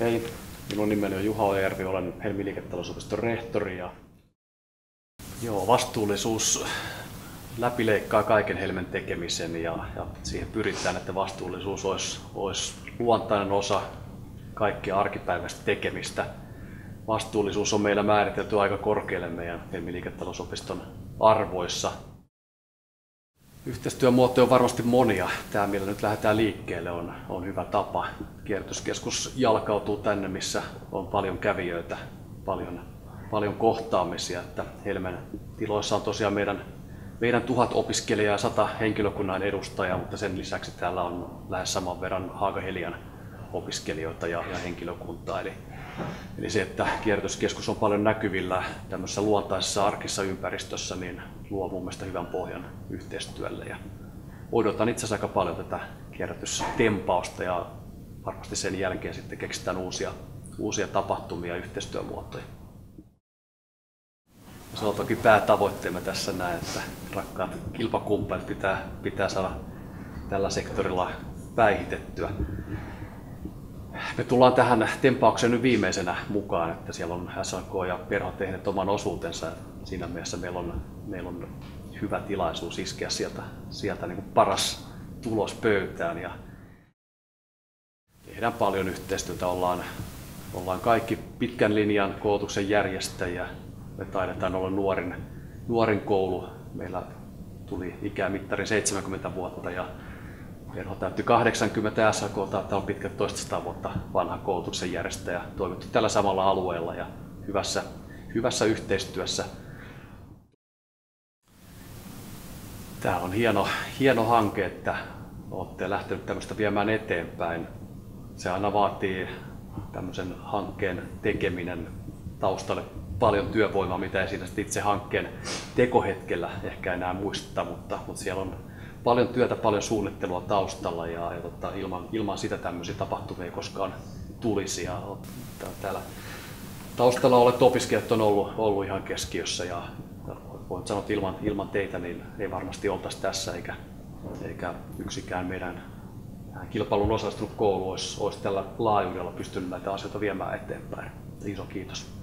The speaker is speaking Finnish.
Hei, minun nimeni on Juha Oijärvi, olen Helmi liiketalousopiston rehtori. Vastuullisuus läpileikkaa kaiken Helmen tekemisen ja siihen pyritään, että vastuullisuus olisi luontainen osa kaikkea arkipäiväistä tekemistä. Vastuullisuus on meillä määritelty aika korkealle meidän Helmi liiketalousopiston arvoissa. Yhteistyömuotoja on varmasti monia. Tämä, millä nyt lähdetään liikkeelle, on hyvä tapa. Kierrätyskeskus jalkautuu tänne, missä on paljon kävijöitä, paljon kohtaamisia. Että Helmen tiloissa on tosiaan meidän 1000 opiskelijaa ja 100 henkilökunnan edustajaa, mutta sen lisäksi täällä on lähes saman verran Haaga-Helian opiskelijoita ja henkilökuntaa. Eli se, että kierrätyskeskus on paljon näkyvillä tämmöisessä luontaisessa arkisessa ympäristössä, niin luo mun mielestä hyvän pohjan yhteistyölle. Ja odotan itse asiassa aika paljon tätä kierrätystempausta ja varmasti sen jälkeen sitten keksitään uusia tapahtumia ja yhteistyömuotoja. Se on toki päätavoitteemme tässä näin, että rakkaat kilpakumppanit pitää saada tällä sektorilla päihitettyä. Me tullaan tähän tempaukseen nyt viimeisenä mukaan, että siellä on SAK ja Perho tehneet oman osuutensa. Siinä mielessä meillä on hyvä tilaisuus iskeä sieltä niin kuin paras tulos pöytään. Ja tehdään paljon yhteistyötä, ollaan kaikki pitkän linjan koulutuksen järjestäjiä. Me taidetaan olla nuorin koulu. Meillä tuli ikämittarin 70 vuotta ja Perho täytti 80, SAK taitaa on pitkät toistasataa vuotta vanha koulutuksen järjestäjä, toimittu tällä samalla alueella ja hyvässä yhteistyössä. Tämä on hieno hanke, että olette lähteneet tämmöistä viemään eteenpäin. Se aina vaatii tämmöisen hankkeen tekeminen taustalle paljon työvoimaa, mitä ei siinä itse hankkeen tekohetkellä ehkä enää muisteta, mutta siellä on paljon työtä, paljon suunnittelua taustalla ja ilman sitä tämmöisiä tapahtumia ei koskaan tulisi. Ja täällä taustalla olleet opiskelijat on ollut ihan keskiössä ja voin sanoa, että ilman teitä niin ei varmasti oltaisi tässä eikä yksikään meidän kilpailun osallistunut koulu olisi tällä laajuudella pystynyt näitä asioita viemään eteenpäin. Iso kiitos.